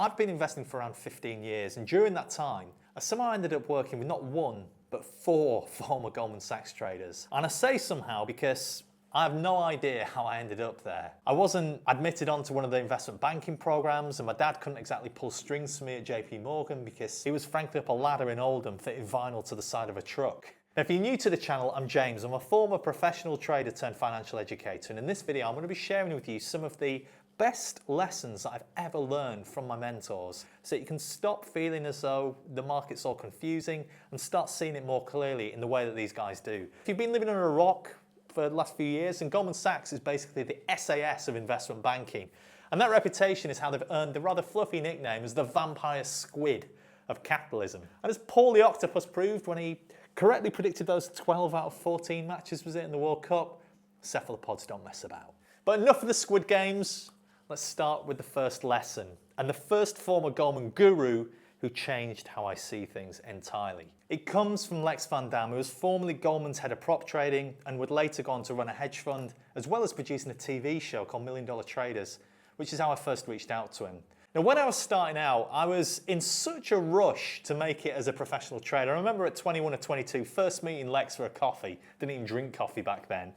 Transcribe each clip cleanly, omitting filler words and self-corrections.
I've been investing for around 15 years, and during that time, I somehow ended up working with not one, but 4 former Goldman Sachs traders. And I say somehow because I have no idea how I ended up there. I wasn't admitted onto one of the investment banking programs, and my dad couldn't exactly pull strings for me at JP Morgan because he was frankly up a ladder in Oldham fitting vinyl to the side of a truck. Now, if you're new to the channel, I'm James. I'm a former professional trader turned financial educator, and in this video I'm going to be sharing with you some of the best lessons that I've ever learned from my mentors so that you can stop feeling as though the market's all confusing and start seeing it more clearly in the way that these guys do. If you've been living under a rock for the last few years, and Goldman Sachs is basically the SAS of investment banking, and that reputation is how they've earned the rather fluffy nickname as the vampire squid of capitalism. And as Paul the Octopus proved when he correctly predicted those 12 out of 14 matches, was it, in the World Cup, cephalopods don't mess about. But enough of the Squid Games. Let's start with the first lesson, and the first former Goldman guru who changed how I see things entirely. It comes from Lex van Dam, who was formerly Goldman's head of prop trading and would later go on to run a hedge fund, as well as producing a TV show called $1 Million Traders, which is how I first reached out to him. Now, when I was starting out, I was in such a rush to make it as a professional trader. I remember at 21 or 22, first meeting Lex for a coffee. Didn't even drink coffee back then.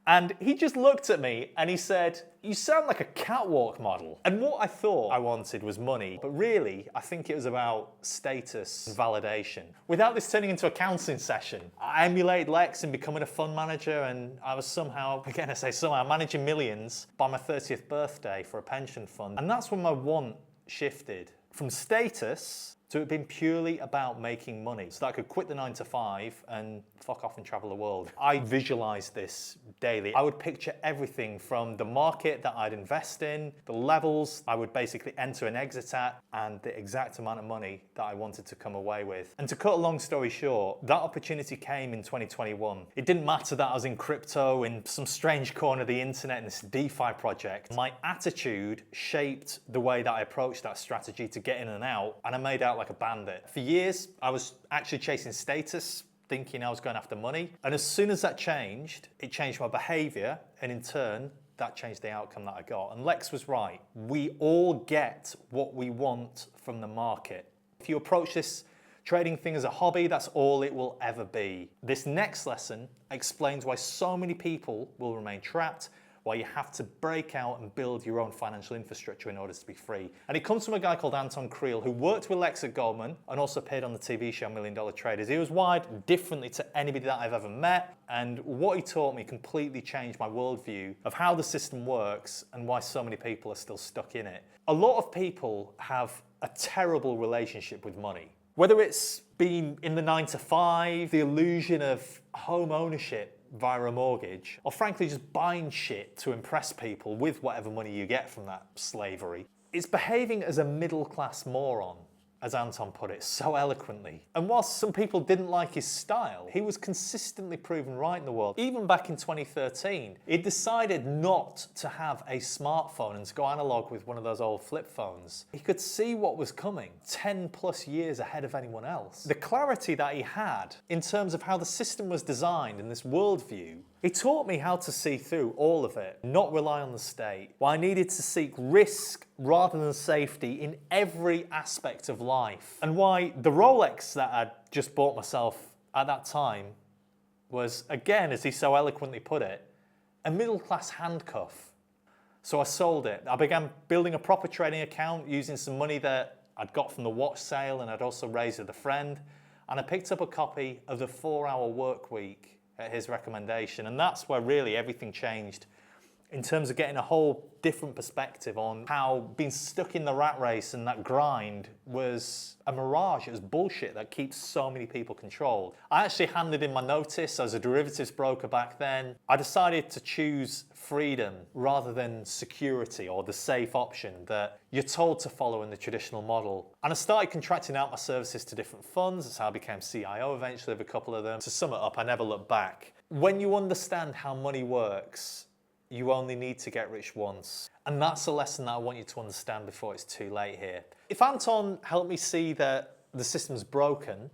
And he just looked at me and he said, "You sound like a catwalk model." And what I thought I wanted was money, but really, I think it was about status and validation. Without this turning into a counseling session, I emulated Lex in becoming a fund manager, and I was somehow, again I say somehow, managing millions by my 30th birthday for a pension fund. And that's when my want shifted from status to it being purely about making money, so that I could quit the 9 to 5 and fuck off and travel the world. I visualized this daily. I would picture everything from the market that I'd invest in, the levels I would basically enter and exit at, and the exact amount of money that I wanted to come away with. And to cut a long story short, that opportunity came in 2021. It didn't matter that I was in crypto in some strange corner of the internet in this DeFi project. My attitude shaped the way that I approached that strategy to get in and out, and I made out like a bandit. For years, I was actually chasing status, thinking I was going after money. And as soon as that changed, it changed my behavior, and in turn, that changed the outcome that I got. And Lex was right. We all get what we want from the market. If you approach this trading thing as a hobby, that's all it will ever be. This next lesson explains why so many people will remain trapped, why you have to break out and build your own financial infrastructure in order to be free. And it comes from a guy called Anton Creel, who worked with Lex at Goldman and also appeared on the TV show $1 Million Traders. He was wired differently to anybody that I've ever met, and what he taught me completely changed my worldview of how the system works and why so many people are still stuck in it. A lot of people have a terrible relationship with money. Whether it's being in the 9 to 5, the illusion of home ownership via a mortgage, or frankly just buying shit to impress people with whatever money you get from that slavery. It's behaving as a middle-class moron, as Anton put it so eloquently. And whilst some people didn't like his style, he was consistently proven right in the world. Even back in 2013, he decided not to have a smartphone and to go analog with one of those old flip phones. He could see what was coming 10 plus years ahead of anyone else. The clarity that he had in terms of how the system was designed in this worldview, he taught me how to see through all of it, not rely on the state, why I needed to seek risk rather than safety in every aspect of life, and why the Rolex that I'd just bought myself at that time was, again, as he so eloquently put it, a middle-class handcuff. So I sold it. I began building a proper trading account using some money that I'd got from the watch sale and I'd also raised with a friend, and I picked up a copy of the 4-Hour Work Week at his recommendation, and that's where really everything changed in terms of getting a whole different perspective on how being stuck in the rat race and that grind was a mirage. It was bullshit that keeps so many people controlled. I actually handed in my notice as a derivatives broker back then. I decided to choose freedom rather than security or the safe option that you're told to follow in the traditional model. And I started contracting out my services to different funds. That's how I became CIO eventually of a couple of them. To sum it up, I never looked back. When you understand how money works, you only need to get rich once. And that's a lesson that I want you to understand before it's too late here. If Anton helped me see that the system's broken,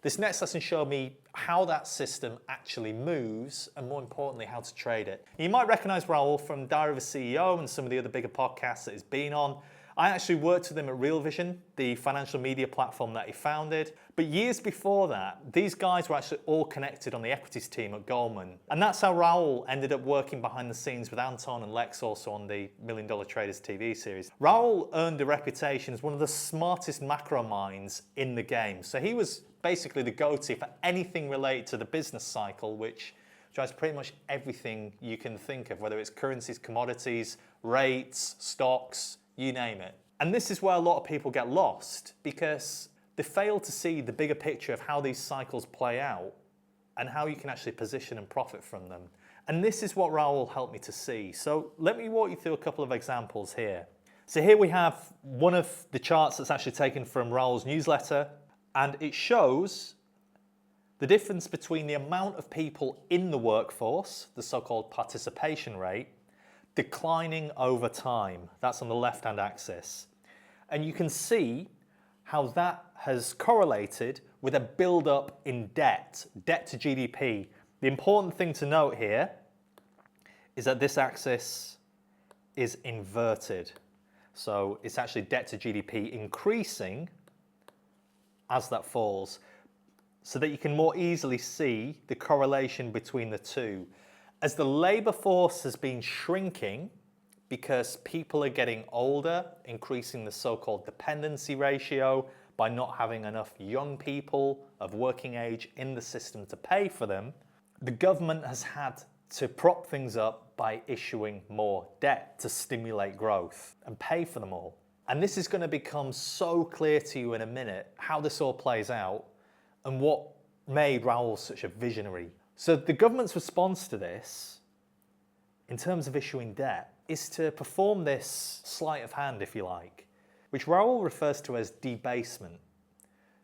this next lesson showed me how that system actually moves and, more importantly, how to trade it. You might recognize Raul from Diary of a CEO and some of the other bigger podcasts that he's been on. I actually worked with him at Real Vision, the financial media platform that he founded. But years before that, these guys were actually all connected on the equities team at Goldman. And that's how Raoul ended up working behind the scenes with Anton and Lex also on the $1 Million Traders TV series. Raoul earned a reputation as one of the smartest macro minds in the game. So he was basically the go-to for anything related to the business cycle, which drives pretty much everything you can think of, whether it's currencies, commodities, rates, stocks, you name it. And this is where a lot of people get lost because they fail to see the bigger picture of how these cycles play out and how you can actually position and profit from them. And this is what Raoul helped me to see. So let me walk you through a couple of examples here. So here we have one of the charts that's actually taken from Raoul's newsletter, and it shows the difference between the amount of people in the workforce, the so-called participation rate, declining over time. That's on the left-hand axis. And you can see how that has correlated with a build-up in debt to GDP. The important thing to note here is that this axis is inverted. So it's actually debt to GDP increasing as that falls, so that you can more easily see the correlation between the two. As the labour force has been shrinking because people are getting older, increasing the so-called dependency ratio by not having enough young people of working age in the system to pay for them, the government has had to prop things up by issuing more debt to stimulate growth and pay for them all. And this is going to become so clear to you in a minute how this all plays out and what made Raoul such a visionary. So the government's response to this, in terms of issuing debt, is to perform this sleight of hand, if you like, which Raoul refers to as debasement.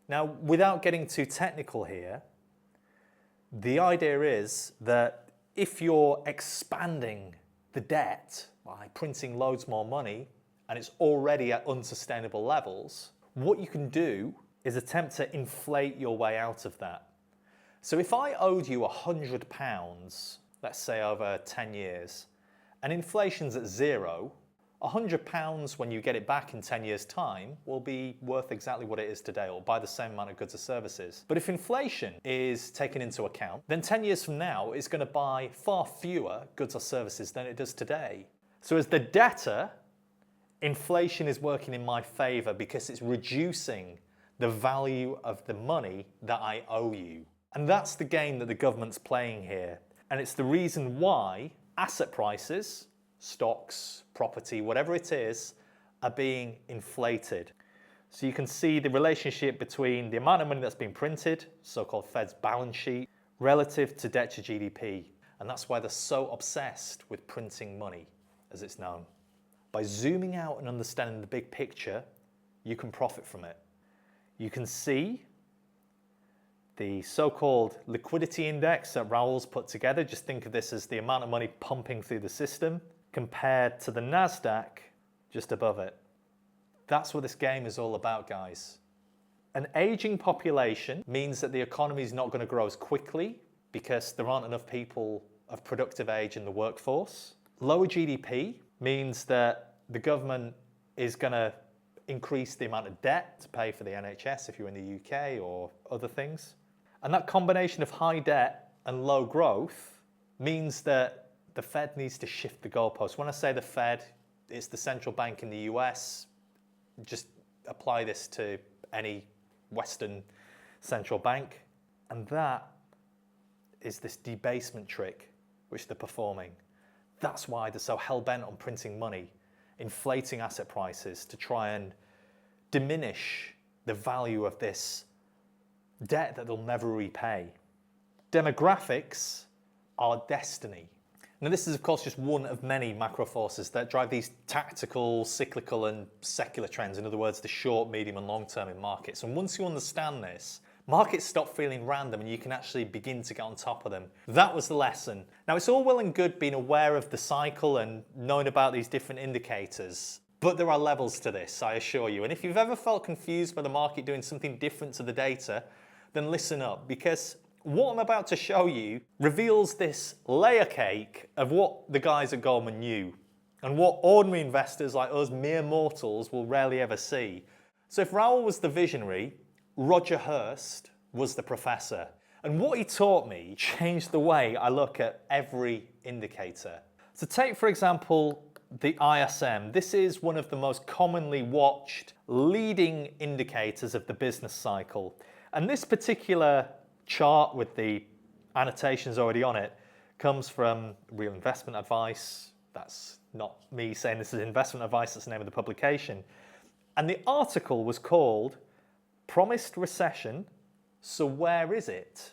Now, without getting too technical here, the idea is that if you're expanding the debt by printing loads more money and it's already at unsustainable levels, what you can do is attempt to inflate your way out of that. So if I owed you £100, let's say over 10 years, and inflation's at zero, £100 when you get it back in 10 years' time will be worth exactly what it is today, or buy the same amount of goods or services. But if inflation is taken into account, then 10 years from now it's going to buy far fewer goods or services than it does today. So as the debtor, inflation is working in my favour because it's reducing the value of the money that I owe you. And that's the game that the government's playing here. And it's the reason why asset prices, stocks, property, whatever it is, are being inflated. So you can see the relationship between the amount of money that's been printed, so-called Fed's balance sheet, relative to debt to GDP. And that's why they're so obsessed with printing money, as it's known. By zooming out and understanding the big picture, you can profit from it. You can see the so-called liquidity index that Raoul's put together. Just think of this as the amount of money pumping through the system compared to the NASDAQ just above it. That's what this game is all about, guys. An aging population means that the economy is not going to grow as quickly because there aren't enough people of productive age in the workforce. Lower GDP means that the government is going to increase the amount of debt to pay for the NHS if you're in the UK or other things. And that combination of high debt and low growth means that the Fed needs to shift the goalposts. When I say the Fed, it's the central bank in the US. Just apply this to any Western central bank. And that is this debasement trick which they're performing. That's why they're so hell-bent on printing money, inflating asset prices to try and diminish the value of this debt that they'll never repay. Demographics are destiny. Now this is of course just one of many macro forces that drive these tactical, cyclical and secular trends, in other words the short, medium and long term in markets. And once you understand this, markets stop feeling random and you can actually begin to get on top of them. That was the lesson. Now it's all well and good being aware of the cycle and knowing about these different indicators, but there are levels to this, I assure you. And if you've ever felt confused by the market doing something different to the data, then listen up, because what I'm about to show you reveals this layer cake of what the guys at Goldman knew. and what ordinary investors like us, mere mortals, will rarely ever see. So if Raoul was the visionary, Roger Hurst was the professor. And what he taught me changed the way I look at every indicator. So take, for example, the ISM. This is one of the most commonly watched leading indicators of the business cycle. And this particular chart with the annotations already on it comes from Real Investment Advice. That's not me saying this is investment advice, that's the name of the publication. And the article was called Promised Recession, So Where Is It?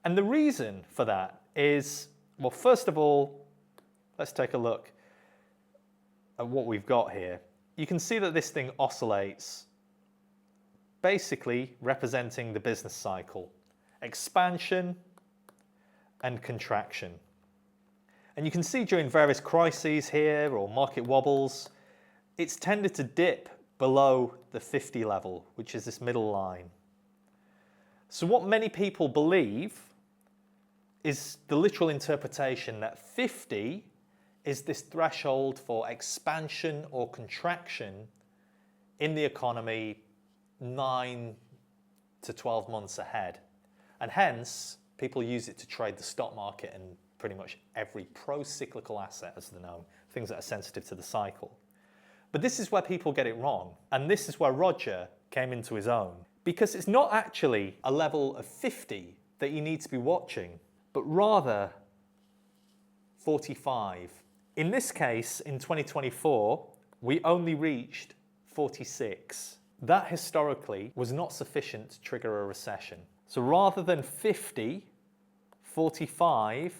And the reason for that is, well, first of all, let's take a look at what we've got here. You can see that this thing oscillates, basically representing the business cycle, expansion and contraction. And you can see during various crises here or market wobbles, it's tended to dip below the 50 level, which is this middle line. So what many people believe is the literal interpretation that 50 is this threshold for expansion or contraction in the economy 9 to 12 months ahead. And hence, people use it to trade the stock market and pretty much every pro-cyclical asset, as they're known, things that are sensitive to the cycle. But this is where people get it wrong. And this is where Roger came into his own. Because it's not actually a level of 50 that you need to be watching, but rather 45. In this case, in 2024, we only reached 46. That historically was not sufficient to trigger a recession. So rather than 50, 45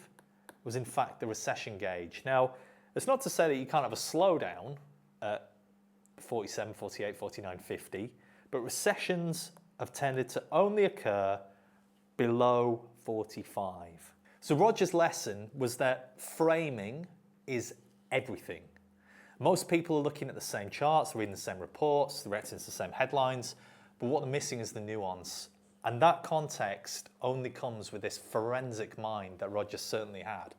was in fact the recession gauge. Now, it's not to say that you can't have a slowdown at 47, 48, 49, 50, but recessions have tended to only occur below 45. So Roger's lesson was that framing is everything. Most people are looking at the same charts, reading the same reports, they're reacting to the same headlines, but what they're missing is the nuance. And that context only comes with this forensic mind that Roger certainly had.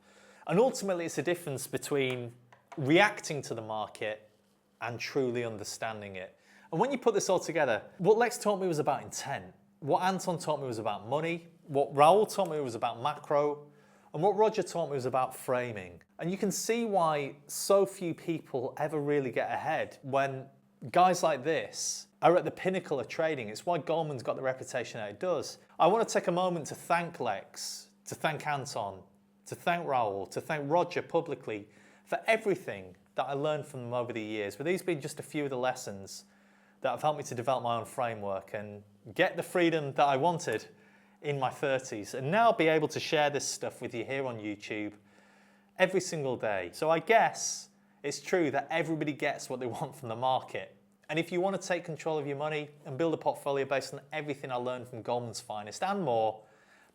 And ultimately, it's a difference between reacting to the market and truly understanding it. And when you put this all together, what Lex taught me was about intent. What Anton taught me was about money. What Raoul taught me was about macro. And what Roger taught me was about framing. And you can see why so few people ever really get ahead when guys like this are at the pinnacle of trading. It's why Goldman's got the reputation that it does. I want to take a moment to thank Lex, to thank Anton, to thank Raoul, to thank Roger publicly for everything that I learned from them over the years. But these have been just a few of the lessons that have helped me to develop my own framework and get the freedom that I wanted in my 30s, and now be able to share this stuff with you here on YouTube every single day. So I guess it's true that everybody gets what they want from the market. And if you want to take control of your money and build a portfolio based on everything I learned from Goldman's finest and more,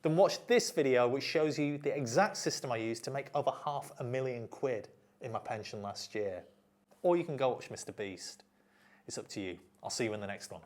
then watch this video which shows you the exact system I used to make over £500,000 in my pension last year. Or you can go watch Mr. Beast. It's up to you. I'll see you in the next one.